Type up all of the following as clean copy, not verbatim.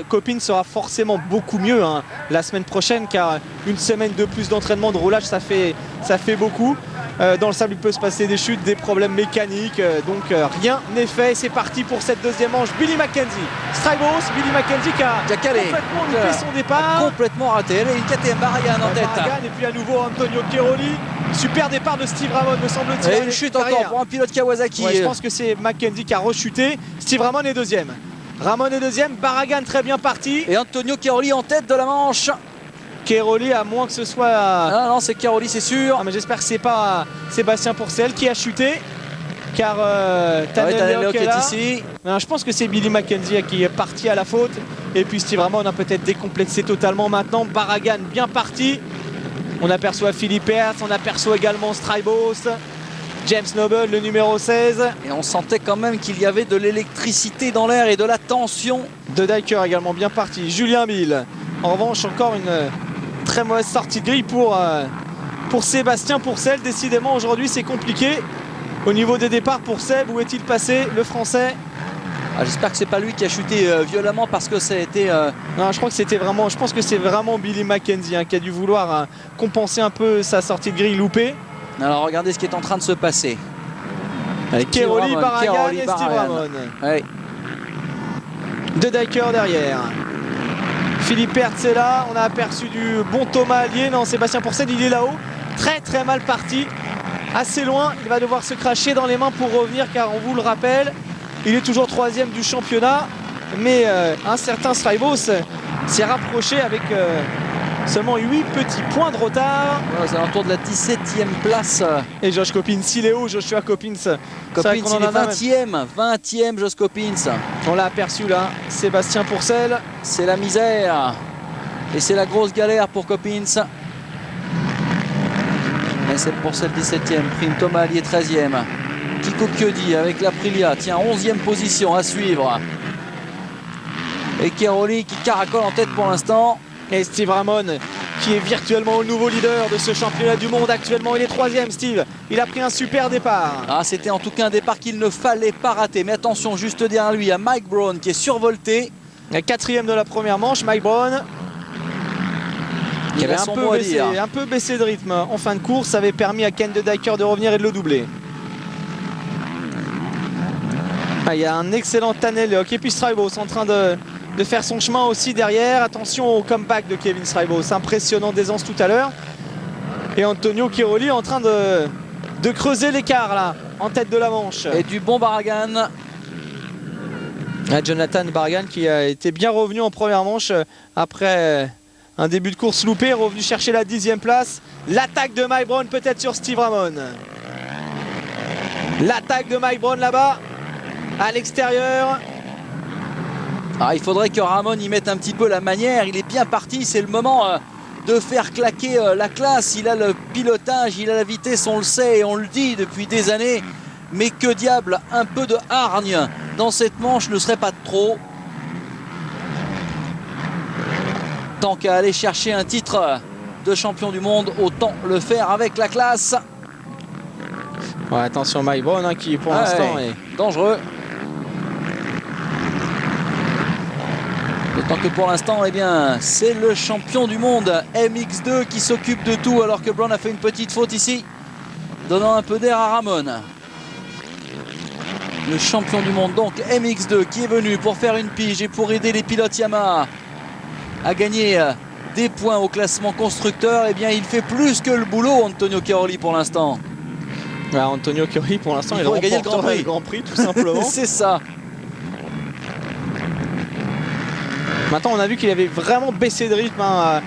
Copine sera forcément beaucoup mieux hein, la semaine prochaine, car une semaine de plus d'entraînement, de roulage, ça fait beaucoup. Dans le sable, il peut se passer des chutes, des problèmes mécaniques, donc rien n'est fait. C'est parti pour cette deuxième manche. Billy Mackenzie, Strybos, Billy Mackenzie qui a complètement loupé son départ. Complètement raté. Elle a une KTM Baragan en tête. Baragan, et puis à nouveau Antonio Cairoli. Super départ de Steve Ramon, me semble-t-il. Et une chute encore pour un pilote Kawasaki. Ouais, je pense que c'est Mackenzie qui a rechuté. Steve Ramon est deuxième. Baragan très bien parti. Et Antonio Cairoli en tête de la manche. Cairoli, à moins que ce soit... Ah non, c'est Cairoli, c'est sûr. Ah, mais j'espère que c'est pas Sébastien Pourcel qui a chuté, car Tanel Leoc est ici. Non, je pense que c'est Billy Mackenzie qui est parti à la faute. Et puis Steve Ramon a peut-être décomplexé totalement maintenant. Baragan bien parti. On aperçoit Philippe Hertz, on aperçoit également Strybos, James Noble, le numéro 16. Et on sentait quand même qu'il y avait de l'électricité dans l'air et de la tension. De Dyker également bien parti. Julien Bill. En revanche, encore une très mauvaise sortie de grille pour Sébastien Pourcel. Décidément, aujourd'hui, c'est compliqué. Au niveau des départs pour Seb, où est-il passé, le Français? J'espère que c'est pas lui qui a chuté violemment, parce que ça a été... Non, je crois que c'était vraiment... Je pense que c'est vraiment Billy Mackenzie hein, qui a dû vouloir compenser un peu sa sortie de grille loupée. Alors, regardez ce qui est en train de se passer. Cairoli, Baragan et Steve Ramon. Ouais. De Dyker derrière. Philippe Hertz est là, on a aperçu du bon Thomas Allier. Non, Sébastien Pourcel, il est là-haut. Très mal parti. Assez loin, il va devoir se cracher dans les mains pour revenir, car on vous le rappelle, il est toujours troisième du championnat. Mais un certain Strybos s'est rapproché avec seulement 8 petits points de retard. Ouais, c'est autour de la 17e place. Et Josh Copins, il est où Joshua Copins? Copins, il est 20e, Josh Copins. On l'a aperçu là, Sébastien Pourcel. C'est la misère. Et c'est la grosse galère pour Copins. Et c'est Pourcel 17e, Prime Thomas Allier 13e. Kiko Chiodi avec l'Aprilia, tiens, 11e position à suivre. Et Cairoli qui caracole en tête pour l'instant. Et Steve Ramon qui est virtuellement le nouveau leader de ce championnat du monde actuellement. Il est troisième, Steve. Il a pris un super départ. Ah, c'était en tout cas un départ qu'il ne fallait pas rater. Mais attention, juste derrière lui, il y a Mike Brown qui est survolté. Quatrième de la première manche, Mike Brown. Qui avait un peu baissé de rythme en fin de course. Ça avait permis à Ken de Dyker de revenir et de le doubler. Ah, il y a un excellent Tanel Leoc et puis Strybos en train de faire son chemin aussi derrière. Attention au comeback de Kevin Strybos, impressionnant d'aisance tout à l'heure. Et Antonio Cairoli en train de creuser l'écart là, en tête de la manche. Et du bon Baragan. Jonathan Baragan qui a été bien revenu en première manche après un début de course loupé, revenu chercher la 10e place. L'attaque de Mike Brown peut-être sur Steve Ramon. L'attaque de Mike Brown là-bas, à l'extérieur. Ah, il faudrait que Ramon y mette un petit peu la manière. Il est bien parti, c'est le moment de faire claquer la classe. Il a le pilotage, il a la vitesse, on le sait et on le dit depuis des années. Mais que diable, un peu de hargne dans cette manche ne serait pas de trop. Tant qu'à aller chercher un titre de champion du monde, autant le faire avec la classe. Ouais, attention Mike Brown hein, qui pour l'instant est dangereux. D'autant que pour l'instant, eh bien, c'est le champion du monde MX2 qui s'occupe de tout, alors que Brown a fait une petite faute ici, donnant un peu d'air à Ramon. Le champion du monde, donc MX2, qui est venu pour faire une pige et pour aider les pilotes Yamaha à gagner des points au classement constructeur. Eh bien, il fait plus que le boulot, Antonio Cairoli, pour l'instant. Ouais, Antonio Cairoli, pour l'instant, il gagner le Grand Prix, tout simplement. C'est ça. Maintenant, on a vu qu'il avait vraiment baissé de rythme hein,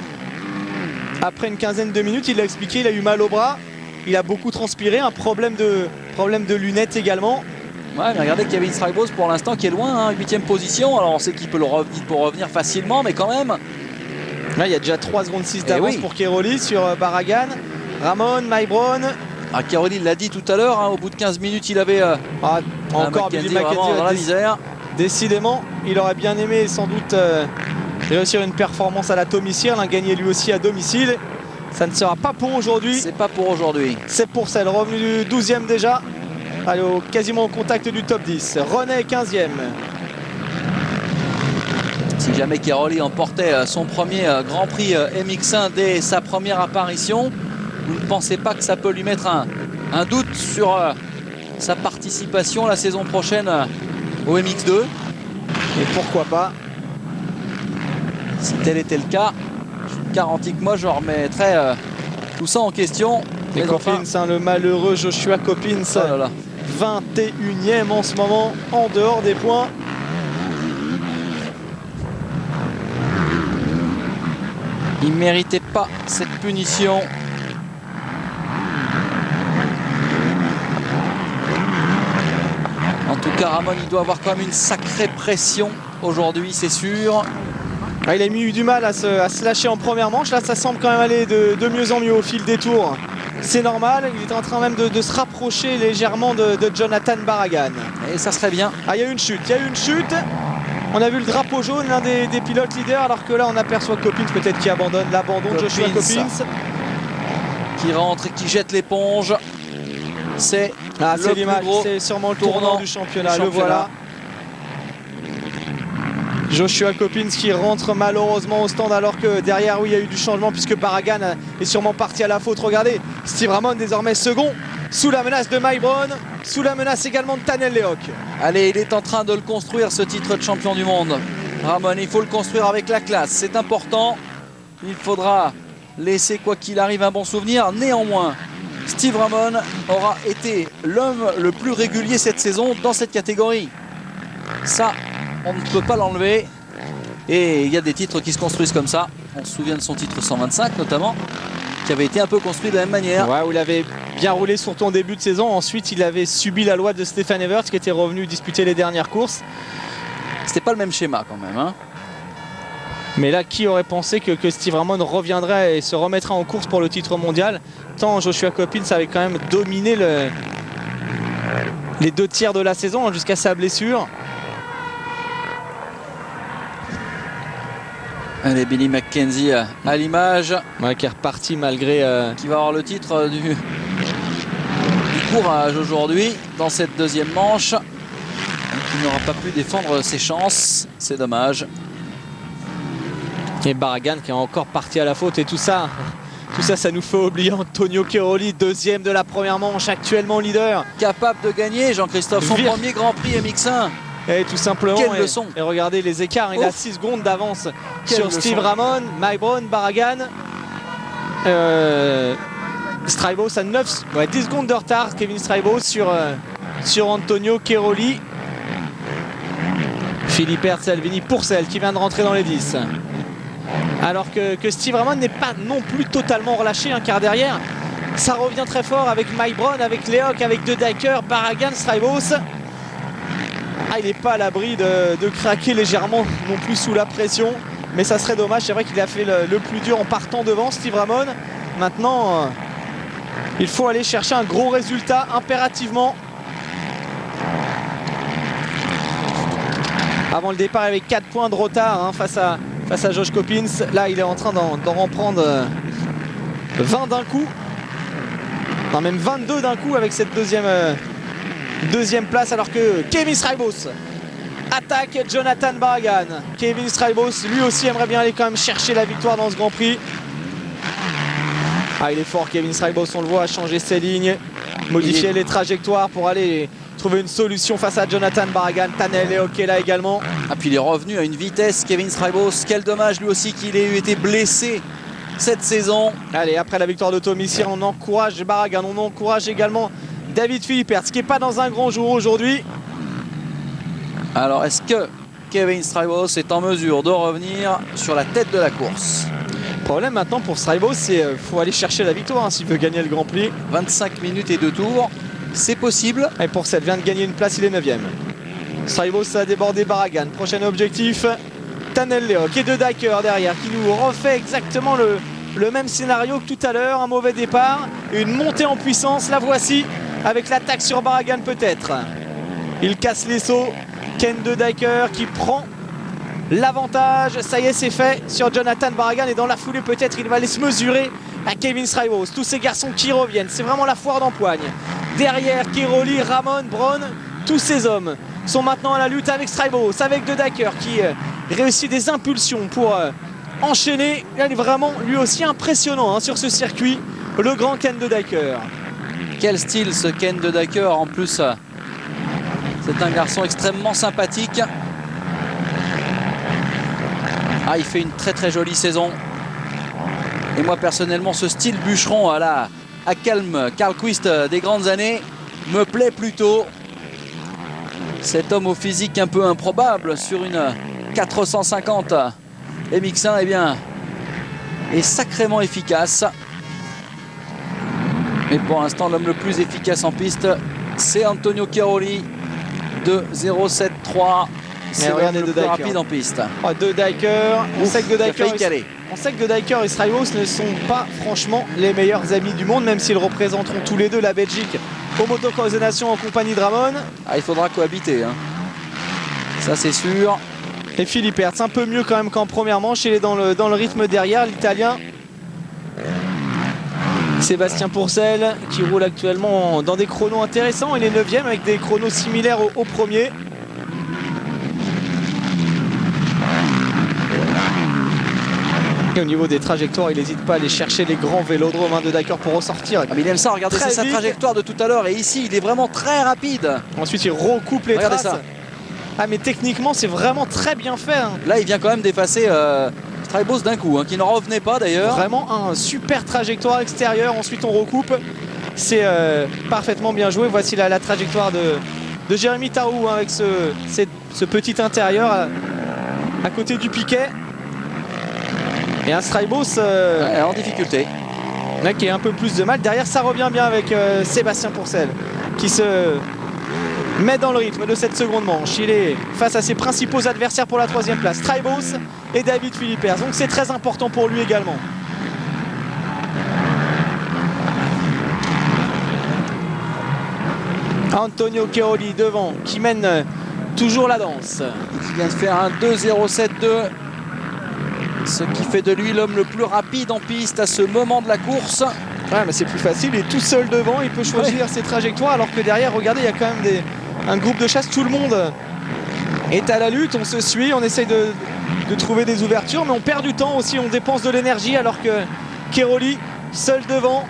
après une quinzaine de minutes. Il l'a expliqué, il a eu mal au bras. Il a beaucoup transpiré, un problème de lunettes également. Ouais, mais regardez Kevin Strybos pour l'instant qui est loin, hein, 8e position. Alors on sait qu'il peut revenir facilement, mais quand même. Là, il y a déjà 3 secondes 6 d'avance pour Cairoli sur Baragan. Ramon, Mike Brown. Ah, Cairoli l'a dit tout à l'heure, hein, au bout de 15 minutes, il avait encore Billy Mackenzie dans la misère. Décidément, il aurait bien aimé sans doute réussir une performance à la Tommy Sierre, gagner lui aussi à domicile. Ça ne sera pas pour aujourd'hui. C'est pas pour aujourd'hui. C'est pour celle revenu du 12e déjà. Allez, quasiment au contact du top 10. René 15e. Si jamais Cairoli emportait son premier Grand Prix MX1 dès sa première apparition, vous ne pensez pas que ça peut lui mettre un doute sur sa participation la saison prochaine au MX2? Et pourquoi pas? Si tel était le cas, je vous garantis que moi je remettrais tout ça en question. Et Coppins, hein, le malheureux Joshua Coppins, oh là là. 21e en ce moment, en dehors des points. Il ne méritait pas cette punition. En tout cas, Ramon, il doit avoir quand même une sacrée pression aujourd'hui, c'est sûr. Ah, il a eu du mal à se lâcher en première manche. Là, ça semble quand même aller de mieux en mieux au fil des tours. C'est normal. Il est en train même de se rapprocher légèrement de Jonathan Barragan. Et ça serait bien. Ah, il y a eu une chute. Il y a eu une chute. On a vu le drapeau jaune, l'un des pilotes leaders, alors que là, on aperçoit Coppins peut-être qui abandonne. L'abandon de Joshua Coppins. Qui rentre et qui jette l'éponge. C'est l'image. C'est sûrement le tournant du championnat. Le voilà. Joshua Coppins qui rentre malheureusement au stand alors que derrière, oui, il y a eu du changement puisque Barragan est sûrement parti à la faute. Regardez, Steve Ramon désormais second, sous la menace de Mike Brown, sous la menace également de Tannel Lehoc. Allez, il est en train de le construire, ce titre de champion du monde. Ramon, il faut le construire avec la classe, c'est important. Il faudra laisser, quoi qu'il arrive, un bon souvenir. Néanmoins, Steve Ramon aura été l'homme le plus régulier cette saison dans cette catégorie. Ça, on ne peut pas l'enlever. Et il y a des titres qui se construisent comme ça. On se souvient de son titre 125 notamment, qui avait été un peu construit de la même manière. Ouais, où il avait bien roulé surtout en début de saison. Ensuite, il avait subi la loi de Stefan Everts qui était revenu disputer les dernières courses. C'était pas le même schéma quand même, hein. Mais là, qui aurait pensé que Steve Ramon reviendrait et se remettrait en course pour le titre mondial? Tant Joshua Coppins avait quand même dominé les 2 tiers de la saison jusqu'à sa blessure. Allez, Billy McKenzie à l'image. Ouais, qui est reparti malgré... Qui va avoir le titre du courage aujourd'hui dans cette deuxième manche. Il n'aura pas pu défendre ses chances. C'est dommage. Et Barragan qui est encore parti à la faute et tout ça, ça nous fait oublier Antonio Cairoli, deuxième de la première manche, actuellement leader. Capable de gagner, Jean-Christophe, son premier Grand Prix MX1. Et tout simplement, quelle leçon. Et regardez les écarts, il a 6 secondes d'avance sur Steve Ramon, Mike Brown, Barragan. Straibos à 10 secondes de retard, Kevin Straibos sur Antonio Cairoli. Philippe Salvini Pourcel qui vient de rentrer dans les 10. Alors que Steve Ramon n'est pas non plus totalement relâché, car derrière, ça revient très fort avec Mike Brown, avec Lehoc, avec De Dyker, Barragan, Straibos. Ah, il n'est pas à l'abri de craquer légèrement non plus sous la pression. Mais ça serait dommage, c'est vrai qu'il a fait le plus dur en partant devant, Steve Ramon. Maintenant, il faut aller chercher un gros résultat impérativement. Avant le départ avec 4 points de retard face à Josh Coppins. Là, il est en train d'en reprendre 20 d'un coup. Non, même 22 d'un coup avec cette deuxième place, alors que Kevin Straibos attaque Jonathan Barragan. Kevin Straibos, lui aussi, aimerait bien aller quand même chercher la victoire dans ce Grand Prix. Ah, il est fort, Kevin Straibos, on le voit, changer ses lignes, modifier les trajectoires pour aller trouver une solution face à Jonathan Barragan. Tannel Lehoc est là également. Ah, puis il est revenu à une vitesse, Kevin Straibos. Quel dommage lui aussi qu'il ait été blessé cette saison. Allez, après la victoire de Tommy Cyr, on encourage Barragan, on encourage également David Philipperts, qui n'est pas dans un grand jour aujourd'hui. Alors, est-ce que Kevin Straibos est en mesure de revenir sur la tête de la course? Le problème maintenant pour Straibos, c'est qu'il faut aller chercher la victoire s'il veut gagner le Grand Prix. 25 minutes et 2 tours, c'est possible. Et pour ça, il vient de gagner une place, il est 9e. Straibos a débordé Barragan. Prochain objectif, Tannel Lehoc et De Dyker derrière, qui nous refait exactement le même scénario que tout à l'heure. Un mauvais départ, une montée en puissance, la voici, avec l'attaque sur Barragan peut-être. Il casse les sauts. Ken De Dyker qui prend l'avantage. Ça y est, c'est fait sur Jonathan Barragan. Et dans la foulée, peut-être, il va aller se mesurer à Kevin Straibos. Tous ces garçons qui reviennent. C'est vraiment la foire d'empoigne. Derrière, Cairoli, Ramon, Brown, tous ces hommes sont maintenant à la lutte avec Straibos, avec De Dyker qui réussit des impulsions pour enchaîner. Il est vraiment lui aussi impressionnant sur ce circuit, le grand Ken de Dyker. Quel style ce Ken de Dyker, en plus c'est un garçon extrêmement sympathique. Ah, il fait une très jolie saison. Et moi personnellement, ce style bûcheron à calme Carlquist des grandes années me plaît plutôt. Cet homme au physique un peu improbable sur une 450 MX1, eh bien, est sacrément efficace. Mais pour l'instant, l'homme le plus efficace en piste, c'est Antonio Cairoli de 0,73. C'est le plus rapide en piste. De Dyker, on sait que de Dyker, et Strijbos ne sont pas franchement les meilleurs amis du monde, même s'ils représenteront tous les deux la Belgique au Motocross des Nations en compagnie de Ramon. Ah, il faudra cohabiter, ça c'est sûr. Et Philippe Hertz, un peu mieux quand même qu'en première manche, il est dans le rythme derrière, l'Italien. Sébastien Pourcel qui roule actuellement dans des chronos intéressants, il est 9e avec des chronos similaires au premier. Et au niveau des trajectoires, il n'hésite pas à aller chercher les grands vélodromes de Dyker pour ressortir. Ah, mais il aime ça, regardez, c'est sa trajectoire de tout à l'heure. Et ici, il est vraiment très rapide. Ensuite, il recoupe les traces. Ça. Ah, mais techniquement, c'est vraiment très bien fait. Là, il vient quand même d'effacer Strijbos d'un coup, qui n'en revenait pas d'ailleurs. Vraiment un super trajectoire extérieure. Ensuite, on recoupe. C'est parfaitement bien joué. Voici la trajectoire de Jérémy Taou avec ce petit intérieur à côté du piquet. Et un Strijbos en difficulté. Qui a un peu plus de mal. Derrière, ça revient bien avec Sébastien Pourcel qui se met dans le rythme de cette seconde manche. Il est face à ses principaux adversaires pour la 3e place, Strijbos et David Philippe Hertz. Donc c'est très important pour lui également. Antonio Cairoli devant qui mène toujours la danse. Il vient de faire un 2,072. Ce qui fait de lui l'homme le plus rapide en piste à ce moment de la course. Ouais, mais c'est plus facile, il est tout seul devant, il peut choisir ses trajectoires, alors que derrière, regardez, il y a quand même un groupe de chasse, tout le monde est à la lutte, on se suit, on essaye de trouver des ouvertures, mais on perd du temps aussi, on dépense de l'énergie, alors que Cairoli, seul devant,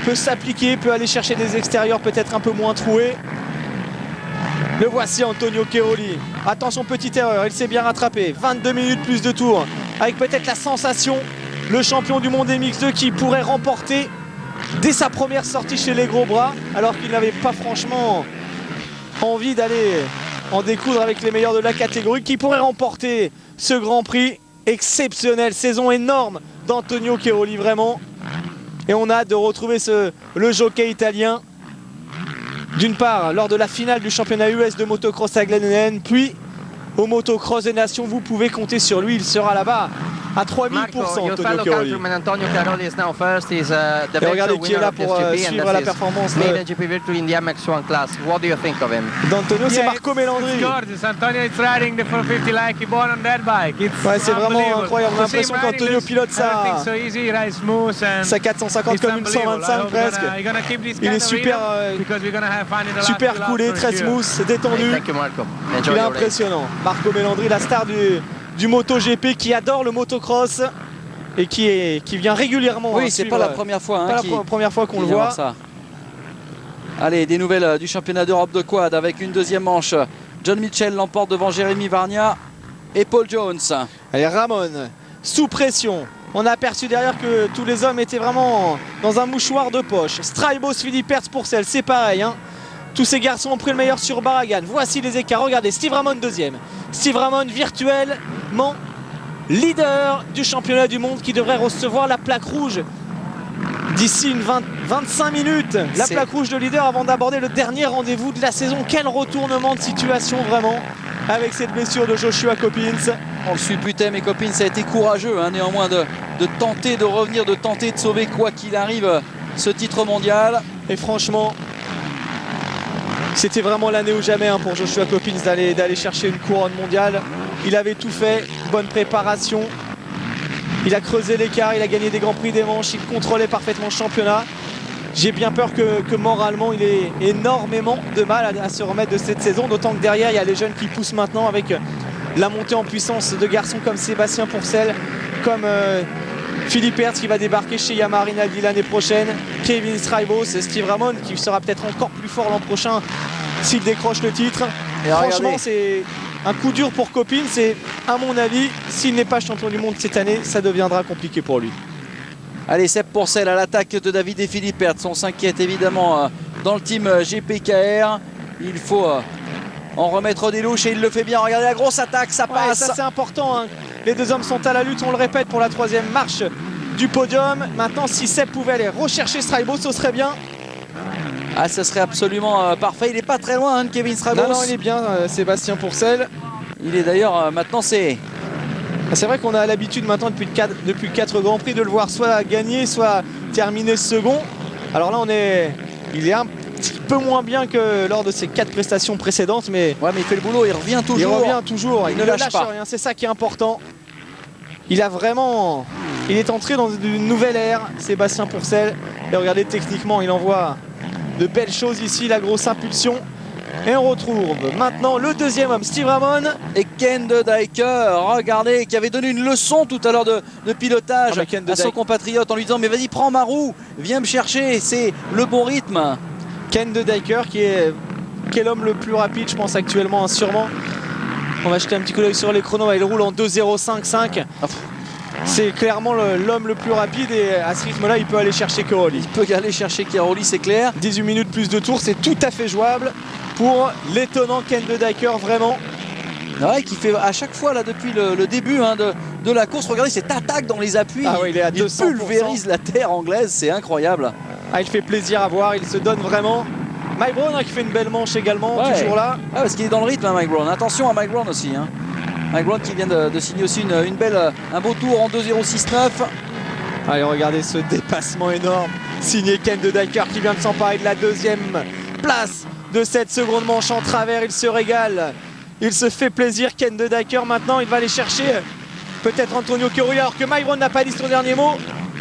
peut s'appliquer, peut aller chercher des extérieurs peut-être un peu moins troués. Le voici Antonio Cairoli. Attention, petite erreur, il s'est bien rattrapé. 22 minutes plus de tours. Avec peut-être la sensation, le champion du monde MX2 qui pourrait remporter dès sa première sortie chez les gros bras, alors qu'il n'avait pas franchement envie d'aller en découdre avec les meilleurs de la catégorie, qui pourrait remporter ce Grand Prix exceptionnel. Saison énorme d'Antonio Cairoli, vraiment. Et on a hâte de retrouver le jockey italien. D'une part, lors de la finale du championnat US de motocross à Glen Helen, puis au Motocross des Nations, vous pouvez compter sur lui, il sera là-bas à 3000%. Antonio Cairoli. Et regardez qui est là pour suivre la performance d'Antonio, c'est Marco Melandri. Ouais, c'est vraiment incroyable, on a l'impression qu'Antonio pilote sa 450 comme une 125 presque. Il est super coolé, très smooth, détendu. Il est impressionnant. Marco Melandri, la star du MotoGP, qui adore le motocross et qui vient régulièrement. Oui, c'est pas la première fois. Pas la première fois qu'on le voit. Ça. Allez, des nouvelles du championnat d'Europe de quad avec une deuxième manche. John Mitchell l'emporte devant Jérémy Varnia et Paul Jones. Allez, Ramon, sous pression. On a aperçu derrière que tous les hommes étaient vraiment dans un mouchoir de poche. Strijbos, Philippe Hertz, Pourcel, c'est pareil. Tous ces garçons ont pris le meilleur sur Barragan. Voici les écarts. Regardez, Steve Ramon deuxième. Steve Ramon virtuellement leader du championnat du monde, qui devrait recevoir la plaque rouge d'ici 25 minutes. La plaque rouge de leader avant d'aborder le dernier rendez-vous de la saison. Quel retournement de situation vraiment avec cette blessure de Joshua Coppins. On le supputait, mais Coppins a été courageux néanmoins de tenter de revenir, de tenter de sauver quoi qu'il arrive ce titre mondial. Et franchement, c'était vraiment l'année ou jamais pour Joshua Coppins d'aller chercher une couronne mondiale. Il avait tout fait, bonne préparation. Il a creusé l'écart, il a gagné des grands prix des manches, il contrôlait parfaitement le championnat. J'ai bien peur que moralement il ait énormément de mal à se remettre de cette saison, d'autant que derrière il y a les jeunes qui poussent maintenant avec la montée en puissance de garçons comme Sébastien Pourcel, comme Philippe Hertz qui va débarquer chez Yamaha Rinaldi l'année prochaine, Kevin Strijbos, Steve Ramon qui sera peut-être encore plus fort l'an prochain s'il décroche le titre. Et franchement, c'est un coup dur pour Copine. C'est, à mon avis, s'il n'est pas champion du monde cette année, ça deviendra compliqué pour lui. Allez, Seb Pourcel à l'attaque de David et Philippe Hertz. On s'inquiète évidemment dans le team GPKR. Il faut en remettre des louches et il le fait bien. Regardez la grosse attaque, ça passe. Ça c'est important, hein. Les deux hommes sont à la lutte, on le répète, pour la 3e marche du podium. Maintenant, si Seb pouvait aller rechercher Strijbos, ce serait bien. Ah, ce serait absolument parfait. Il n'est pas très loin, hein, de Kevin Strijbos. Non, il est bien, Sébastien Pourcel. Il est d'ailleurs, maintenant c'est... C'est vrai qu'on a l'habitude maintenant depuis 4 Grands Prix de le voir soit gagner, soit terminer second. Alors là, il est un petit peu moins bien que lors de ses 4 prestations précédentes, mais ouais, mais il fait le boulot, il revient toujours. Il revient toujours, il ne lâche pas. Rien, c'est ça qui est important. Il est entré dans une nouvelle ère, Sébastien Pourcel. Et regardez, techniquement, il envoie de belles choses ici, la grosse impulsion. Et on retrouve maintenant le deuxième homme, Steve Ramon. Et Ken de Dyker, regardez, qui avait donné une leçon tout à l'heure de pilotage à son compatriote en lui disant mais vas-y, prends ma roue, viens me chercher, c'est le bon rythme. Ken de Dyker qui est l'homme le plus rapide, je pense, actuellement, hein, sûrement. On va jeter un petit coup d'œil sur les chronos, il roule en 2.05.5. C'est clairement l'homme le plus rapide et à ce rythme-là, il peut aller chercher Cairoli. Il peut aller chercher Cairoli, c'est clair. 18 minutes plus de tours, c'est tout à fait jouable pour l'étonnant Ken de Dyker, vraiment. Ouais, qui fait à chaque fois là depuis le début, hein, de la course. Regardez cette attaque dans les appuis. Ah ouais, il est à 200%. Pulvérise la terre anglaise, c'est incroyable. Ah, il fait plaisir à voir, il se donne vraiment. Mike Brown, hein, qui fait une belle manche également, ouais. Toujours là. Ah, parce qu'il est dans le rythme, hein, Mike Brown. Attention à Mike Brown aussi. Hein. Mike Brown qui vient de signer aussi un beau tour en 2.06.9. Allez, regardez ce dépassement énorme. Signé Ken de Dyker qui vient de s'emparer de la 2e place de cette seconde manche en travers. Il se régale. Il se fait plaisir, Ken de Dyker. Maintenant, il va aller chercher peut-être Antonio Cairoli, alors que Mike Brown n'a pas dit son dernier mot.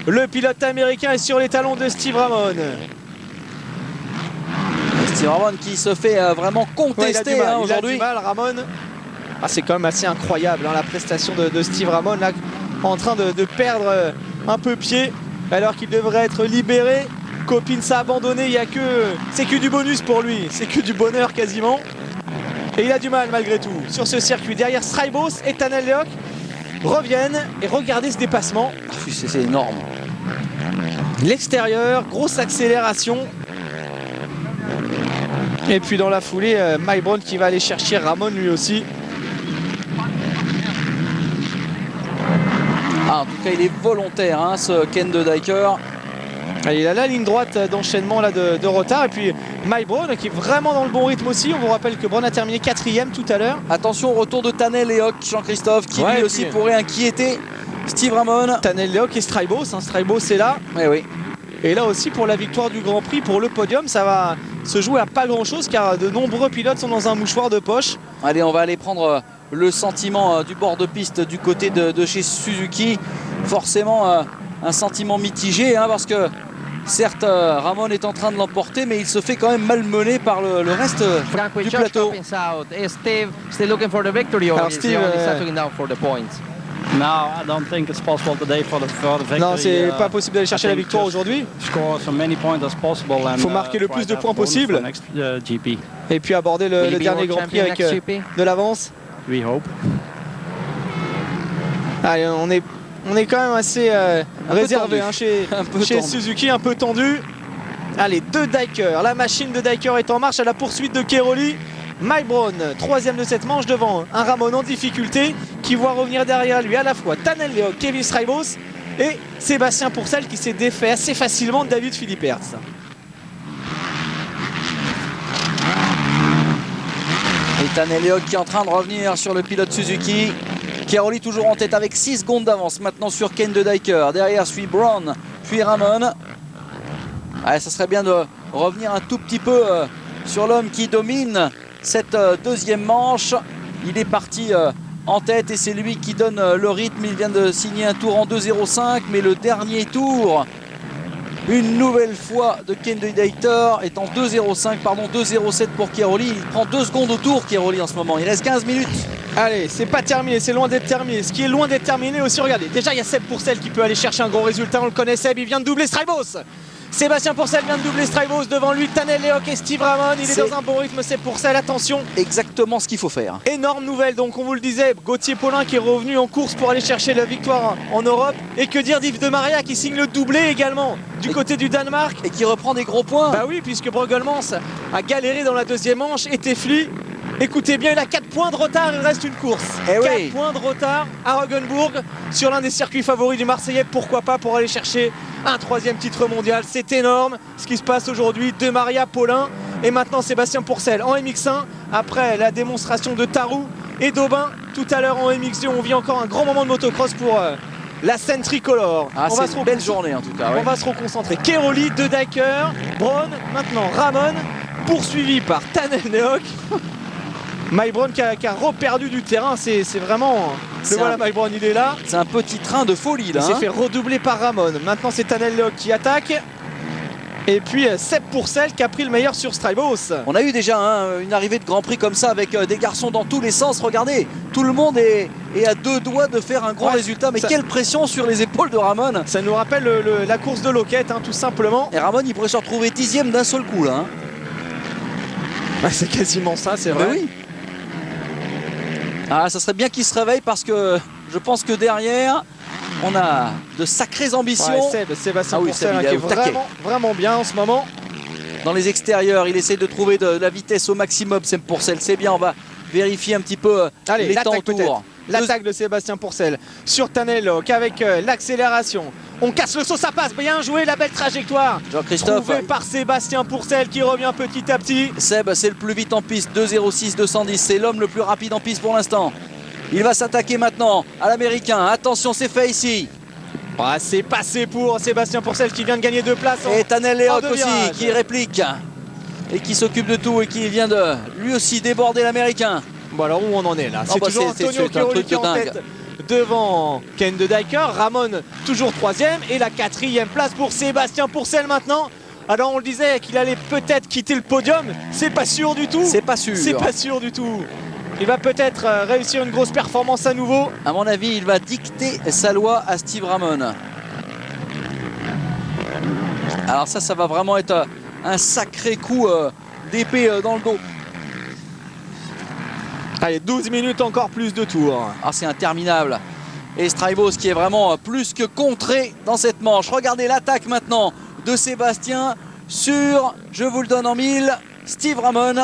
Le pilote américain est sur les talons de Steve Ramon. Steve Ramon qui se fait vraiment contester, ouais, aujourd'hui. Il a du mal, Ramon. Ah, c'est quand même assez incroyable, hein, la prestation de Steve Ramon, là, en train de perdre un peu pied alors qu'il devrait être libéré. Copine s'est abandonné, c'est que du bonus pour lui, c'est que du bonheur quasiment. Et il a du mal malgré tout sur ce circuit. Derrière, Strijbos et Tanel Leok reviennent et regardez ce dépassement. C'est énorme. L'extérieur, grosse accélération. Et puis dans la foulée, Mike Brown qui va aller chercher Ramon lui aussi. Ah, en tout cas, il est volontaire, hein, ce Ken de Dyker. Il a la ligne droite d'enchaînement là de retard. Et puis Mike Brown qui est vraiment dans le bon rythme aussi. On vous rappelle que Brown a terminé 4e tout à l'heure. Attention au retour de Tanel Leok, Jean-Christophe, qui lui aussi pourrait inquiéter Steve Ramon. Tanel Leok et Strijbos, hein, Strijbos est là. Oui. Et là aussi pour la victoire du Grand Prix, pour le podium, ça va se jouer à pas grand chose car de nombreux pilotes sont dans un mouchoir de poche. Allez, on va aller prendre le sentiment du bord de piste du côté de chez Suzuki. Forcément un sentiment mitigé, hein, parce que certes Ramon est en train de l'emporter, mais il se fait quand même malmener par le reste du plateau. Non, c'est pas possible d'aller chercher la victoire aujourd'hui. Il faut marquer le plus de points possible et puis aborder le dernier Grand Prix avec de l'avance. Allez, on est quand même assez réservé, hein, chez Suzuki, un peu tendu. Allez, de Dyker, la machine de Dyker est en marche à la poursuite de Cairoli. Mike Brown, 3e de cette manche devant un Ramon en difficulté qui voit revenir derrière lui à la fois Tanel Leok, Kevin Strijbos et Sébastien Pourcel qui s'est défait assez facilement de David Philippe Hertz. Et Tanel Leok qui est en train de revenir sur le pilote Suzuki. Cairoli toujours en tête avec 6 secondes d'avance maintenant sur Ken de Dyker. Derrière suit Brown, puis Ramon. Ouais, ça serait bien de revenir un tout petit peu sur l'homme qui domine cette 2e manche. Il est parti en tête et c'est lui qui donne le rythme. Il vient de signer un tour en 2.05, mais le dernier tour, une nouvelle fois de Ken de Dyker, est en 2.07 pour Cairoli. Il prend 2 secondes au tour, Cairoli, en ce moment. Il reste 15 minutes Allez, c'est pas terminé, c'est loin d'être terminé. Ce qui est loin d'être terminé aussi, regardez. Déjà, il y a Seb Pourcel qui peut aller chercher un gros résultat. On le connaît, Seb, il vient de doubler Strybos. Sébastien Pourcel vient de doubler Strybos. Devant lui, Tanel Lehoc et Steve Ramon. Il est dans un bon rythme, Seb Pourcel. Attention. Exactement ce qu'il faut faire. Énorme nouvelle, donc on vous le disait. Gauthier Paulin qui est revenu en course pour aller chercher la victoire en Europe. Et que dire d'Yves de Maria qui signe le doublé également du côté du Danemark. Et qui reprend des gros points. Bah oui, puisque Bruggelmans a galéré dans la deuxième manche. Et Tefli, écoutez bien, il a 4 points de retard, il reste une course. 4 points de retard à Roggenburg sur l'un des circuits favoris du Marseillais. Pourquoi pas pour aller chercher un 3e titre mondial. C'est énorme ce qui se passe aujourd'hui. De Maria, Paulin et maintenant Sébastien Pourcel en MX1 après la démonstration de Tarou et d'Aubin tout à l'heure en MX2. On vit encore un grand moment de motocross pour la scène tricolore. C'est une belle journée en tout cas. On va se reconcentrer. Keroli, De Decker, Braun, maintenant Ramon, poursuivi par Tanel Lehoc. Maibron qui a reperdu du terrain, c'est vraiment... Voilà, Maibron, il est là. C'est un petit train de folie là. Il s'est fait redoubler par Ramon. Maintenant c'est Tanel Lehoc qui attaque. Et puis Seb Pourcel qui a pris le meilleur sur Strybos. On a eu déjà une arrivée de Grand Prix comme ça avec des garçons dans tous les sens. Regardez, tout le monde est à 2 doigts de faire un gros résultat. Mais quelle pression sur les épaules de Ramon. Ça nous rappelle la course de Loquette, tout simplement. Et Ramon, il pourrait se retrouver 10e d'un seul coup là. C'est quasiment ça, c'est vrai. Mais oui. Ah, ça serait bien qu'il se réveille parce que je pense que derrière, on a de sacrées ambitions. Sébastien Pourcel qui est vraiment bien en ce moment. Dans les extérieurs, il essaie de trouver de la vitesse au maximum. Seb Pourcel, c'est bien, on va vérifier un petit peu les temps autour. L'attaque de Sébastien Pourcel sur Tanel Lehoc avec l'accélération. On casse le saut, ça passe, bien joué, la belle trajectoire. Jean-Christophe. Trouvé par Sébastien Pourcel qui revient petit à petit. Seb, c'est le plus vite en piste, 2,06, 210. C'est l'homme le plus rapide en piste pour l'instant. Il va s'attaquer maintenant à l'américain. Attention, c'est fait ici. C'est passé pour Sébastien Pourcel qui vient de gagner 2 places. Et Tanel Lehoc aussi qui réplique et qui s'occupe de tout et qui vient de lui aussi déborder l'américain. Bon, alors où on en est là? C'est toujours Antonio Keroli qui est en tête devant Ken De Decker. Ramon toujours 3e et la 4e place pour Sébastien Pourcel maintenant. Alors on le disait qu'il allait peut-être quitter le podium. C'est pas sûr du tout. C'est pas sûr. C'est pas sûr du tout. Il va peut-être réussir une grosse performance à nouveau. À mon avis, il va dicter sa loi à Steve Ramon. Alors ça va vraiment être un sacré coup d'épée dans le dos. Allez, 12 minutes, encore plus de tours. C'est interminable. Et Strybos qui est vraiment plus que contré dans cette manche. Regardez l'attaque maintenant de Sébastien sur, je vous le donne en 1000, Steve Ramon.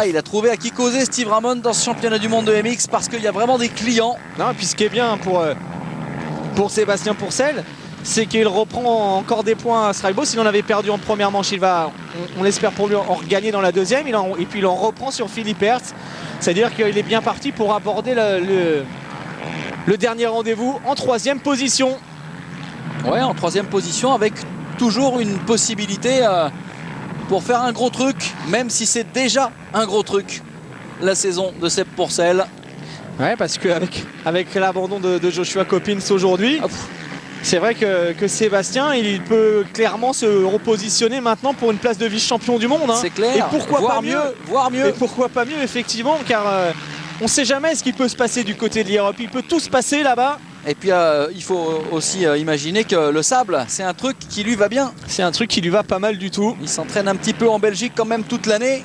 Il a trouvé à qui causer Steve Ramon dans ce championnat du monde de MX parce qu'il y a vraiment des clients. Non, puis ce qui est bien pour Sébastien Pourcel, c'est qu'il reprend encore des points à Strybos. Il en avait perdu en première manche, il va, on l'espère pour lui, en regagner dans la deuxième. Et puis il en reprend sur Philippe Hertz. C'est-à-dire qu'il est bien parti pour aborder le dernier rendez-vous en 3e position. Ouais, en 3e position avec toujours une possibilité pour faire un gros truc, même si c'est déjà un gros truc, la saison de Seb Pourcel. Ouais, parce qu'avec l'abandon de Joshua Coppins aujourd'hui, c'est vrai que Sébastien, il peut clairement se repositionner maintenant pour une place de vice-champion du monde. C'est clair. Et pourquoi voire pas mieux. Et pourquoi pas mieux, effectivement, car on ne sait jamais ce qui peut se passer du côté de l'Europe. Il peut tout se passer là-bas. Et puis il faut aussi imaginer que le sable, c'est un truc qui lui va bien. C'est un truc qui lui va pas mal du tout. Il s'entraîne un petit peu en Belgique quand même toute l'année.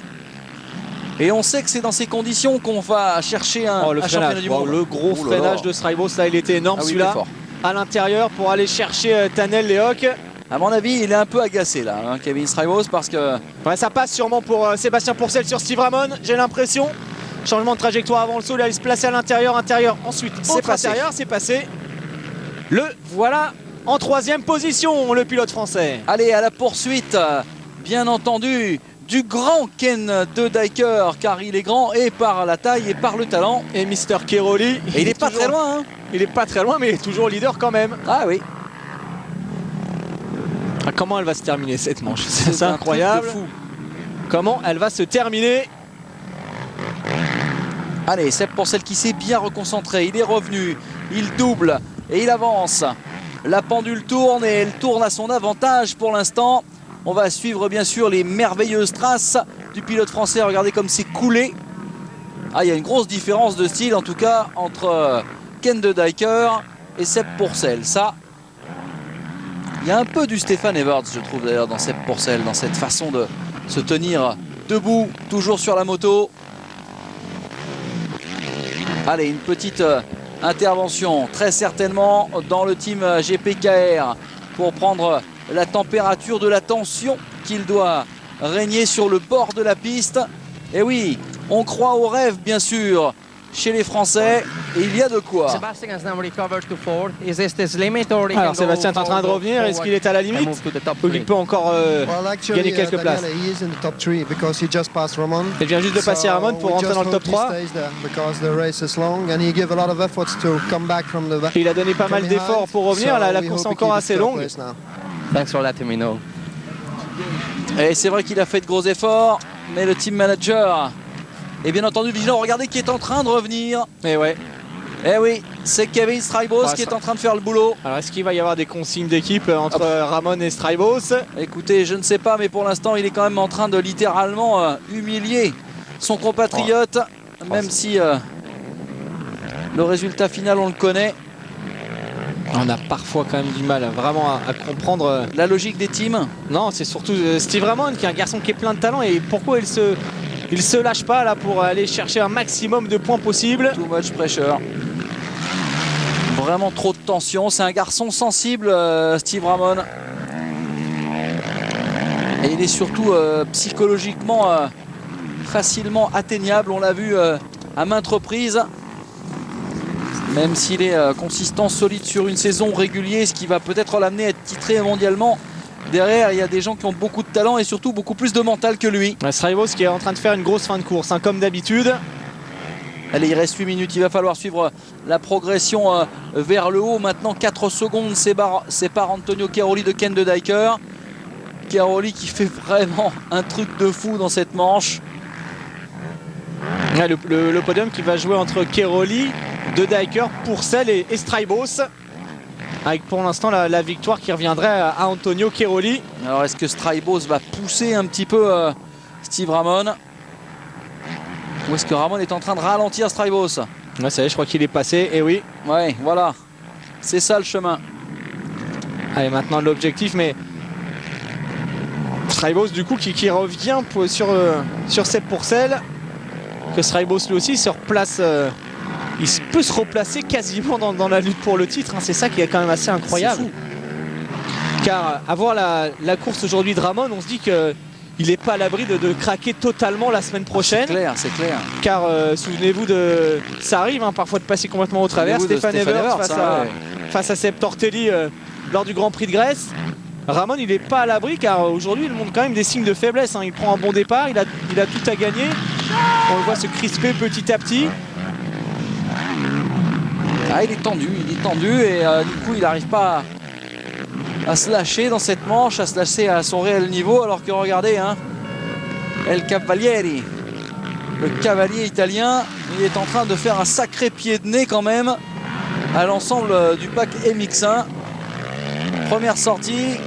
Et on sait que c'est dans ces conditions qu'on va chercher un championnat du monde. Le gros freinage de Strybos, là, il était énorme celui-là. À l'intérieur pour aller chercher Tanel Lehoc. À mon avis, il est un peu agacé là, Kevin Strybos, parce que... ça passe sûrement pour Sébastien Pourcel sur Steve Ramon, j'ai l'impression. Changement de trajectoire avant le saut, il allait se placer à l'intérieur, ensuite c'est passé. C'est passé. Le voilà en 3e position, le pilote français. Allez, à la poursuite, bien entendu, du grand Ken De Decker, car il est grand et par la taille et par le talent. Et Mister Keroli. Et il est pas très loin. Il est pas très loin, mais il est toujours leader quand même. Ah oui. Comment elle va se terminer cette manche? C'est incroyable. Fou. Comment elle va se terminer? Allez, c'est pour celle qui s'est bien reconcentrée. Il est revenu, il double et il avance. La pendule tourne et elle tourne à son avantage pour l'instant. On va suivre bien sûr les merveilleuses traces du pilote français. Regardez comme c'est coulé. Ah, il y a une grosse différence de style en tout cas entre Ken de Decker et Sepp Pourcel. Ça, il y a un peu du Stéphane Everts, je trouve d'ailleurs, dans Sepp Pourcel, dans cette façon de se tenir debout, toujours sur la moto. Allez, une petite intervention très certainement dans le team GPKR pour prendre la température de la tension qu'il doit régner sur le bord de la piste. Et oui, on croit au rêve bien sûr chez les Français et il y a de quoi. Alors Sébastien est en train de revenir, est-ce qu'il est à la limite ou qu'il peut encore gagner quelques places? Il vient juste de passer Ramon pour rentrer dans le top 3. Il a donné pas mal d'efforts pour revenir, la course est encore assez longue. Et c'est vrai qu'il a fait de gros efforts, mais le team manager est bien entendu vigilant. Regardez qui est en train de revenir. Et ouais. Eh oui, c'est Kevin Strijbos qui est en train de faire le boulot. Alors est-ce qu'il va y avoir des consignes d'équipe entre Ramon et Strijbos? Écoutez, je ne sais pas, mais pour l'instant il est quand même en train de littéralement humilier son compatriote, même si le résultat final on le connaît. On a parfois quand même du mal vraiment à comprendre la logique des teams. Non, c'est surtout Steve Ramon qui est un garçon qui est plein de talent et pourquoi il se lâche pas là pour aller chercher un maximum de points possible. Too much pressure. Vraiment trop de tension. C'est un garçon sensible, Steve Ramon. Et il est surtout psychologiquement facilement atteignable. On l'a vu à maintes reprises. Même s'il est consistant, solide sur une saison régulière, ce qui va peut-être l'amener à être titré mondialement. Derrière, il y a des gens qui ont beaucoup de talent et surtout beaucoup plus de mental que lui. Strijbos qui est en train de faire une grosse fin de course, comme d'habitude. Allez, il reste 8 minutes, il va falloir suivre la progression vers le haut. Maintenant, 4 secondes séparent Antonio Cairoli de Ken de Decker. Cairoli qui fait vraiment un truc de fou dans cette manche. Ouais, le podium qui va jouer entre Cairoli, de Decker, Pourcel et Strijbos. Avec pour l'instant la victoire qui reviendrait à Antonio Cairoli. Alors est-ce que Strijbos va pousser un petit peu Steve Ramon? Ou est-ce que Ramon est en train de ralentir Strijbos? Ouais, ça y est, je crois qu'il est passé, et oui. Ouais, voilà. C'est ça le chemin. Allez, maintenant l'objectif, mais Strijbos du coup qui revient sur Sepp Pourcel. Que Strijbos lui aussi se replace. Il peut se replacer quasiment dans la lutte pour le titre. C'est ça qui est quand même assez incroyable. Car avoir la course aujourd'hui de Ramon, on se dit qu'il n'est pas à l'abri de craquer totalement la semaine prochaine. C'est clair, c'est clair. Car souvenez-vous ça arrive parfois de passer complètement au travers. Stéphane Everts face à Seb Tortelli lors du Grand Prix de Grèce. Ramon il n'est pas à l'abri car aujourd'hui il montre quand même des signes de faiblesse. Il prend un bon départ, il a tout à gagner. On le voit se crisper petit à petit. Ah, il est tendu et du coup il n'arrive pas à se lâcher dans cette manche, à se lâcher à son réel niveau, alors que regardez, El Cavalieri, le cavalier italien, il est en train de faire un sacré pied de nez quand même à l'ensemble du pack MX1. Première sortie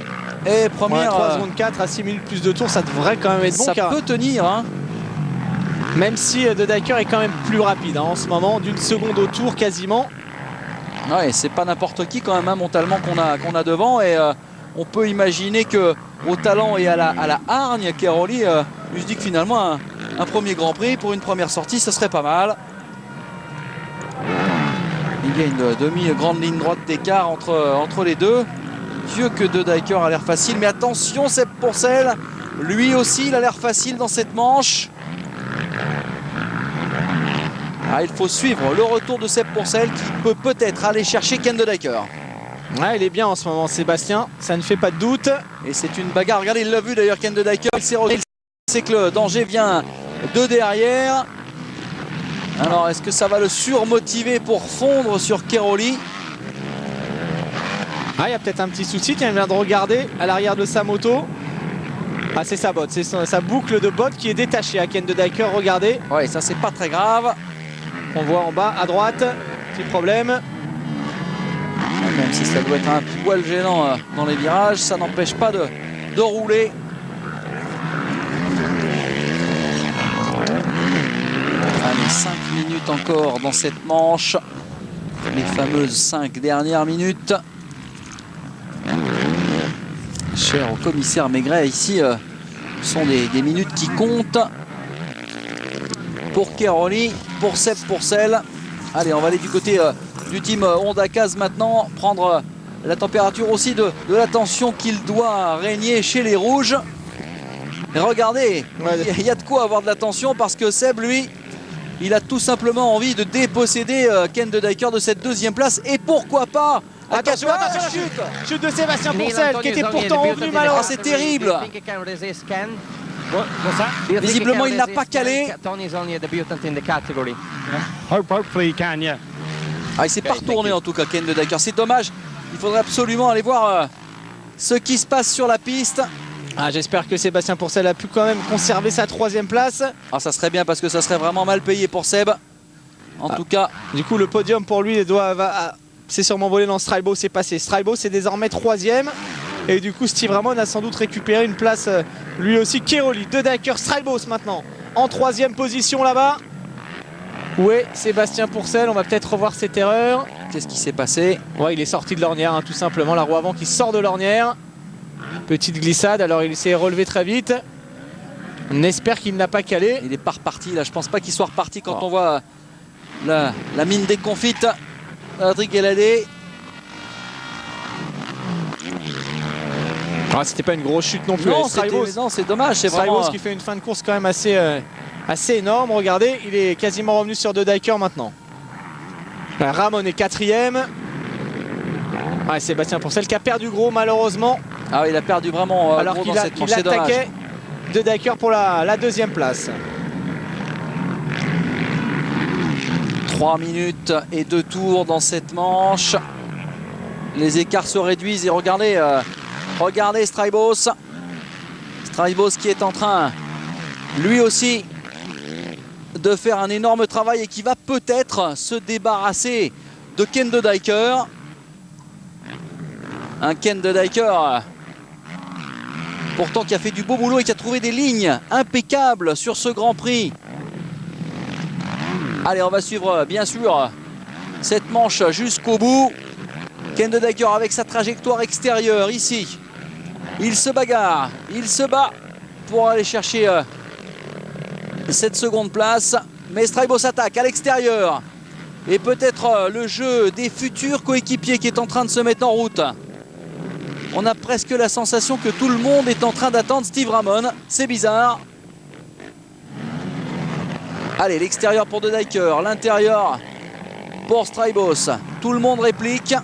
et première... 3 secondes 4 à 6 minutes plus de tours, ça devrait quand même être bon. Ça peut tenir, même si De Decker est quand même plus rapide en ce moment, d'une seconde au tour quasiment. Ouais, c'est pas n'importe qui quand même, mentalement qu'on a devant, et on peut imaginer que au talent et à la hargne, Cairoli lui se dit que finalement un premier Grand Prix pour une première sortie, ce serait pas mal. Il y a une demi-grande ligne droite d'écart entre les deux. Dieu que De Decker a l'air facile, mais attention, Sepp Pourcel, lui aussi il a l'air facile dans cette manche. Il faut suivre le retour de Sepp Pourcel qui peut peut-être aller chercher Ken de Decker. Ouais, il est bien en ce moment, Sébastien, ça ne fait pas de doute. Et c'est une bagarre, regardez, il l'a vu d'ailleurs, Ken de Decker, il s'est retourné. C'est que le danger vient de derrière. Alors est-ce que ça va le surmotiver pour fondre sur Cairoli? Il y a peut-être un petit souci, tiens, il vient de regarder à l'arrière de sa moto. C'est sa botte, c'est sa boucle de botte qui est détachée à Ken de Decker, regardez. Ouais, ça c'est pas très grave. On voit en bas à droite, petit problème. Même si ça doit être un poil gênant dans les virages, ça n'empêche pas de rouler. minutes encore dans cette manche. Les fameuses 5 dernières minutes. Cher au commissaire Maigret, ici, ce sont des minutes qui comptent. Pour Cairoli, pour Seb Pourcel. Allez, on va aller du côté du team Honda Caz maintenant, prendre la température aussi de la tension qu'il doit régner chez les rouges. Et regardez, il y a de quoi avoir de la tension parce que Seb, lui, il a tout simplement envie de déposséder Ken de Dyker de cette deuxième place. Et pourquoi pas attention, attention, chute de Sébastien Pourcel qui était pourtant revenu malheureux. C'est terrible. Visiblement, il n'a pas calé. Il s'est pas retourné en tout cas, Ken de Dyker. C'est dommage. Il faudrait absolument aller voir ce qui se passe sur la piste. J'espère que Sébastien Pourcel a pu quand même conserver sa troisième place. Ça serait bien parce que ça serait vraiment mal payé pour Seb. En tout cas. Du coup, le podium pour lui c'est sûrement volé dans Straibo, c'est passé. Straibo, c'est désormais troisième. Et du coup, Steve Ramon a sans doute récupéré une place lui aussi. Cairoli, de Dyker, Straibos maintenant en troisième position là-bas. Où est Sébastien Pourcel? On va peut-être revoir cette erreur. Qu'est-ce qui s'est passé? Il est sorti de l'ornière, tout simplement. La roue avant qui sort de l'ornière. Petite glissade, alors il s'est relevé très vite. On espère qu'il n'a pas calé. Il n'est pas reparti là, je pense pas qu'il soit reparti quand on voit la mine déconfite d'Adric Guéladé. C'était pas une grosse chute non plus. Non, c'est dommage. C'est Straibos vraiment qui fait une fin de course quand même assez énorme. Regardez, il est quasiment revenu sur de Dyker maintenant. Ramon est quatrième. Sébastien Pourcel qui a perdu gros malheureusement. Il a perdu vraiment alors gros dans cette manche. qu'il attaquait de Dyker pour la deuxième place. 3 minutes et 2 tours dans cette manche. Les écarts se réduisent et regardez Straibos. Straibos qui est en train lui aussi de faire un énorme travail et qui va peut-être se débarrasser de Ken de Dyker. Un Ken de Dyker pourtant qui a fait du beau boulot et qui a trouvé des lignes impeccables sur ce Grand Prix. Allez, on va suivre bien sûr cette manche jusqu'au bout. Ken de Dyker avec sa trajectoire extérieure ici. Il se bagarre, il se bat pour aller chercher cette seconde place. Mais Straibos attaque à l'extérieur. Et peut-être le jeu des futurs coéquipiers qui est en train de se mettre en route. On a presque la sensation que tout le monde est en train d'attendre Steve Ramon. C'est bizarre. Allez, l'extérieur pour de Dyker, l'intérieur pour Straibos. Tout le monde réplique.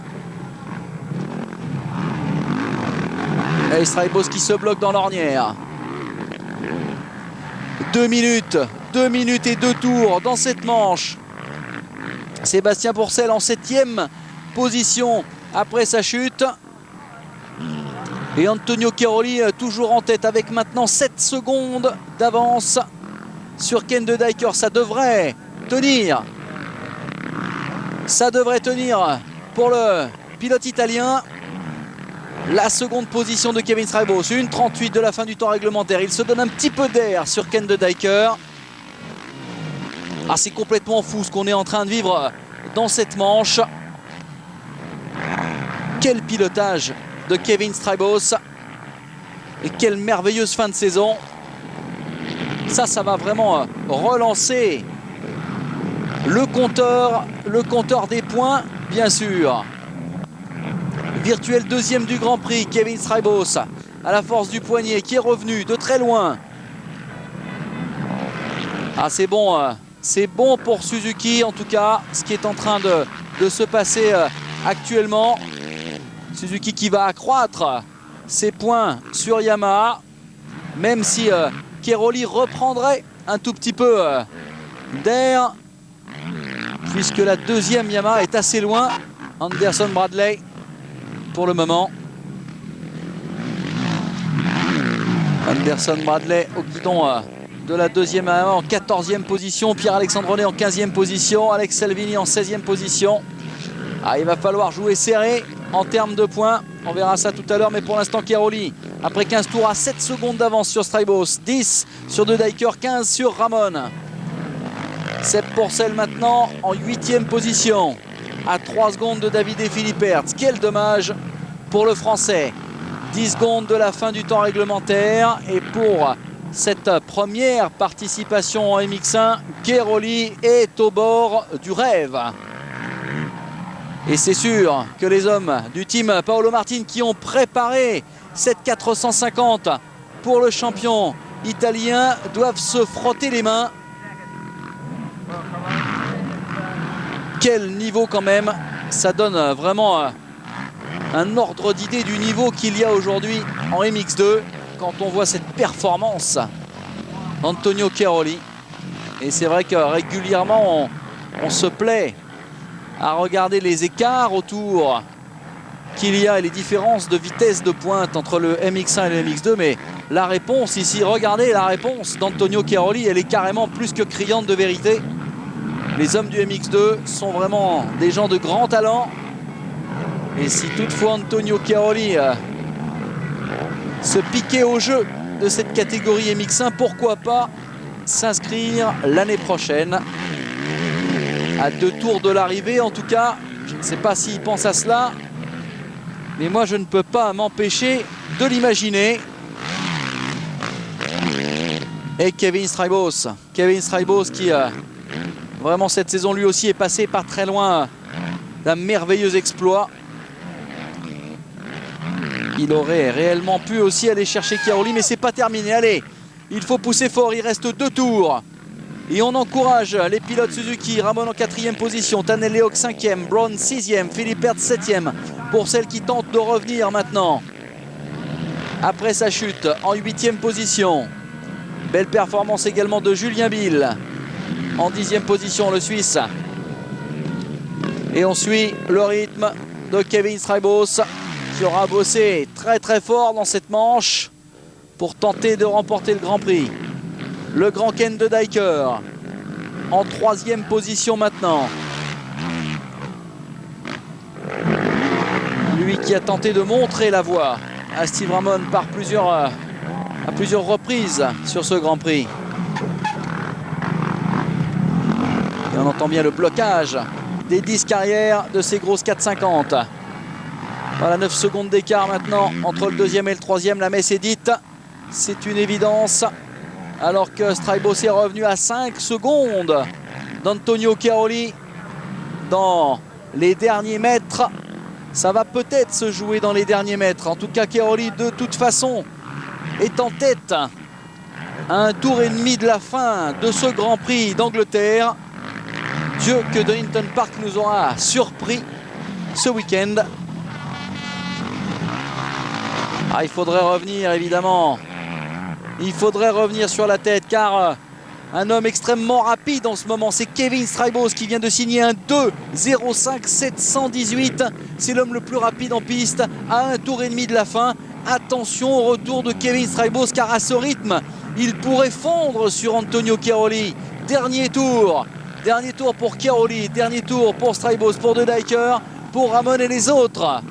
Et Straibos qui se bloque dans l'ornière. 2 minutes et 2 tours dans cette manche. Sébastien Pourcel en 7e position après sa chute. Et Antonio Cairoli toujours en tête avec maintenant 7 secondes d'avance sur Ken de Dyker. Ça devrait tenir. Ça devrait tenir pour le pilote italien. La seconde position de Kevin Straibos, 1:38 de la fin du temps réglementaire. Il se donne un petit peu d'air sur Ken de Dyker. C'est complètement fou ce qu'on est en train de vivre dans cette manche. Quel pilotage de Kevin Straibos. Et quelle merveilleuse fin de saison. Ça va vraiment relancer le compteur des points, bien sûr. Virtuel deuxième du Grand Prix, Kevin Straibos à la force du poignet qui est revenu de très loin. C'est bon pour Suzuki en tout cas, ce qui est en train de se passer actuellement. Suzuki qui va accroître ses points sur Yamaha, même si Cairoli reprendrait un tout petit peu d'air, puisque la deuxième Yamaha est assez loin. Anderson Bradley pour le moment. Anderson Bradley au guidon de la deuxième Yamaha en 14e position. Pierre-Alexandre René en 15e position. Alex Salvini en 16e position. Il va falloir jouer serré en termes de points. On verra ça tout à l'heure, mais pour l'instant Cairoli après 15 tours à 7 secondes d'avance sur Straibos, 10 sur de Dyker, 15 sur Ramon. Sepp Pourcel maintenant en 8e position, à 3 secondes de Davide Philippert. Quel dommage pour le Français. 10 secondes de la fin du temps réglementaire. Et pour cette première participation en MX1, Cairoli est au bord du rêve. Et c'est sûr que les hommes du team Paolo Martin qui ont préparé cette 450 pour le champion italien doivent se frotter les mains. Quel niveau quand même, ça donne vraiment un ordre d'idée du niveau qu'il y a aujourd'hui en MX2 quand on voit cette performance d'Antonio Cairoli. Et c'est vrai que régulièrement on se plaît à regarder les écarts autour qu'il y a et les différences de vitesse de pointe entre le MX1 et le MX2, mais la réponse ici, regardez la réponse d'Antonio Cairoli, elle est carrément plus que criante de vérité. Les hommes du MX2 sont vraiment des gens de grand talent. Et si toutefois Antonio Cairoli se piquait au jeu de cette catégorie MX1, pourquoi pas s'inscrire l'année prochaine à 2 tours de l'arrivée. En tout cas, je ne sais pas s'il pense à cela, mais moi je ne peux pas m'empêcher de l'imaginer. Et Kevin Strijbos qui vraiment cette saison lui aussi est passé par très loin d'un merveilleux exploit. Il aurait réellement pu aussi aller chercher Cairoli, mais c'est pas terminé. Allez, il faut pousser fort, il reste 2 tours. Et on encourage les pilotes Suzuki. Ramon en 4e position, Tanel Leok 5e, Brown 6e, Philippert 7e. Pour celle qui tente de revenir maintenant après sa chute en 8e position. Belle performance également de Julien Bill en 10e position, le Suisse. Et on suit le rythme de Kevin Strijbos qui aura bossé très très fort dans cette manche pour tenter de remporter le Grand Prix. Le Grand Ken de Dijker en 3e position maintenant. Lui qui a tenté de montrer la voie à Steve Ramon à plusieurs reprises sur ce Grand Prix. Et on entend bien le blocage des disques arrière de ces grosses 450. Voilà, 9 secondes d'écart maintenant entre le 2e et le 3e. La messe est dite, c'est une évidence. Alors que Strijbos est revenu à 5 secondes d'Antonio Cairoli dans les derniers mètres. Ça va peut-être se jouer dans les derniers mètres. En tout cas, Cairoli de toute façon est en tête à 1 tour et demi de la fin de ce Grand Prix d'Angleterre. Dieu que Donington Park nous aura surpris ce week-end. Ah, il faudrait revenir évidemment. Il faudrait revenir sur la tête car un homme extrêmement rapide en ce moment, c'est Kevin Strijbos qui vient de signer un 2:05,718. C'est l'homme le plus rapide en piste à 1 tour et demi de la fin. Attention au retour de Kevin Strijbos car à ce rythme, il pourrait fondre sur Antonio Cairoli. Dernier tour pour Cairoli, dernier tour pour Strijbos, pour De Dijker, pour Ramon et les autres.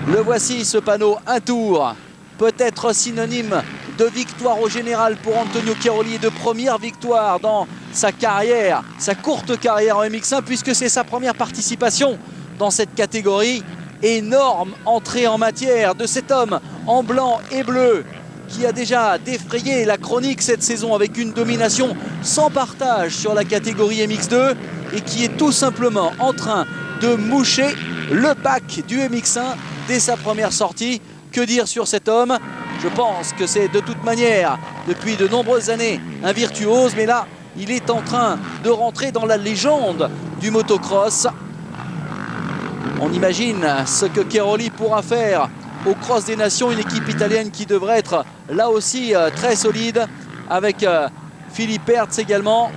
Le voici ce panneau, un tour. Peut-être synonyme de victoire au général pour Antonio Cairoli et de première victoire dans sa carrière, sa courte carrière en MX1 puisque c'est sa première participation dans cette catégorie. Énorme entrée en matière de cet homme en blanc et bleu qui a déjà défrayé la chronique cette saison avec une domination sans partage sur la catégorie MX2 et qui est tout simplement en train de moucher le pack du MX1 dès sa première sortie. Que dire sur cet homme? Je pense que c'est de toute manière, depuis de nombreuses années, un virtuose. Mais là, il est en train de rentrer dans la légende du motocross. On imagine ce que Cairoli pourra faire au Cross des Nations. Une équipe italienne qui devrait être là aussi très solide. Avec Philippert également.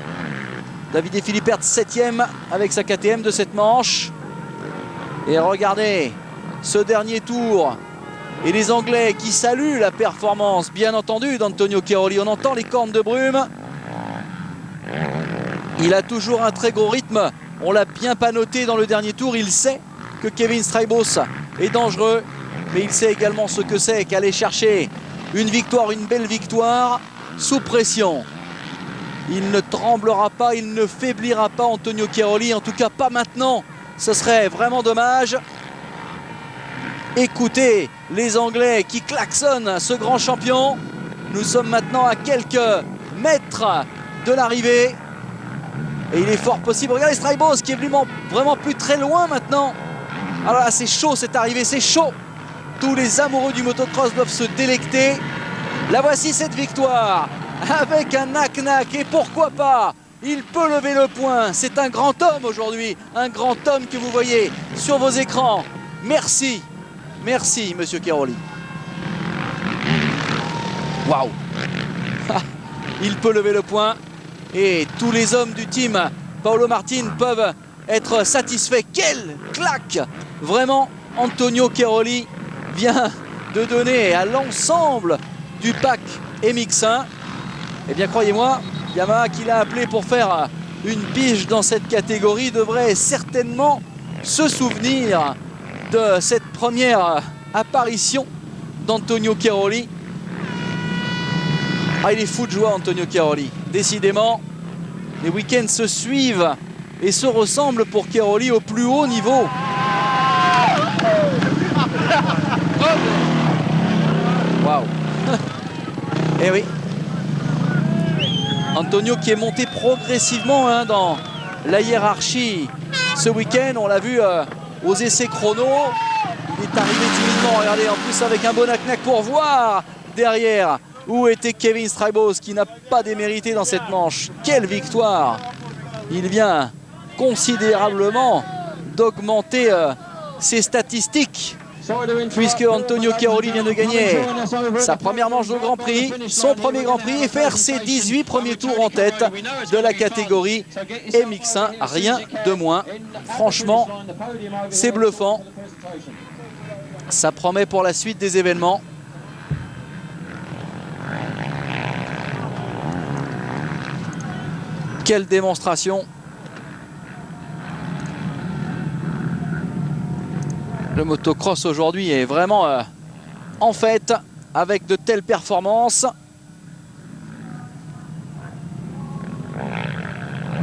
Davide Philippert 7e avec sa KTM de cette manche. Et regardez ce dernier tour. Et les Anglais qui saluent la performance, bien entendu, d'Antonio Cairoli. On entend les cornes de brume. Il a toujours un très gros rythme. On l'a bien pas noté dans le dernier tour. Il sait que Kevin Strijbos est dangereux. Mais il sait également ce que c'est qu'aller chercher une victoire, une belle victoire, sous pression. Il ne tremblera pas, il ne faiblira pas Antonio Cairoli, en tout cas pas maintenant. Ce serait vraiment dommage. Écoutez les Anglais qui klaxonnent ce grand champion. Nous sommes maintenant à quelques mètres de l'arrivée. Et il est fort possible. Regardez Strybos qui est vraiment plus très loin maintenant. Alors là, c'est chaud cette arrivée, c'est chaud. Tous les amoureux du motocross doivent se délecter. La voici cette victoire avec un knack-knack. Et pourquoi pas, il peut lever le poing. C'est un grand homme aujourd'hui. Un grand homme que vous voyez sur vos écrans. Merci. Merci, monsieur Cairoli. Waouh. Il peut lever le poing. Et tous les hommes du team Paolo Martin peuvent être satisfaits. Quelle claque! Vraiment, Antonio Cairoli vient de donner à l'ensemble du pack MX1. Eh bien, croyez-moi, Yamaha qui l'a appelé pour faire une pige dans cette catégorie devrait certainement se souvenir de cette première apparition d'Antonio Cairoli. Ah, il est fou de joie, Antonio Cairoli. Décidément, les week-ends se suivent et se ressemblent pour Cairoli au plus haut niveau. Waouh. Eh oui. Antonio qui est monté progressivement dans la hiérarchie ce week-end. On l'a vu aux essais chrono. Il est arrivé timidement. Regardez, en plus avec un bon knack-knack pour voir derrière où était Kevin Strybos qui n'a pas démérité dans cette manche. Quelle victoire! Il vient considérablement d'augmenter ses statistiques puisque Antonio Cairoli vient de gagner sa première manche de Grand Prix, son premier Grand Prix et faire ses 18 premiers tours en tête de la catégorie MX1. Rien de moins. Franchement, c'est bluffant. Ça promet pour la suite des événements. Quelle démonstration! Le motocross aujourd'hui est vraiment en fête avec de telles performances.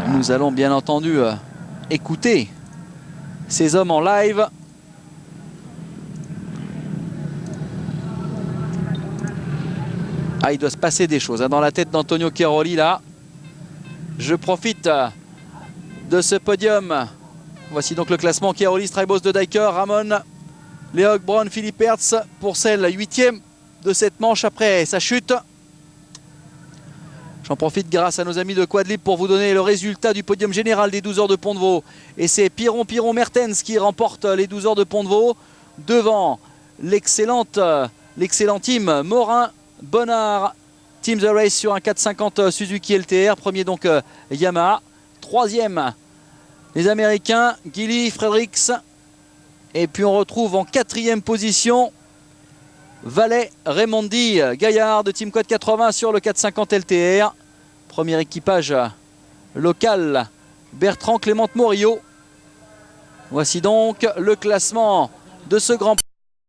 Nous allons bien entendu écouter ces hommes en live. Ah, il doit se passer des choses dans la tête d'Antonio Cairoli là. Je profite de ce podium. Voici donc le classement. Cairoli, Strybos de Dyker, Ramon, Leog, Brown, Philippe Hertz pour celle 8e de cette manche après sa chute. J'en profite grâce à nos amis de Quadlib pour vous donner le résultat du podium général des 12 heures de Pont de Vaux. Et c'est Piron Mertens qui remporte les 12 heures de Pont de Vaux devant l'excellent team Morin, Bonnard, Team The Race sur un 450 Suzuki LTR. Premier donc Yamaha. Troisième les Américains, Gilly, Fredericks. Et puis on retrouve en 4e position Vallet, Raimondi, Gaillard de Team Quad 80 sur le 450 LTR. Premier équipage local, Bertrand Clément Morillo. Voici donc le classement de ce Grand Prix.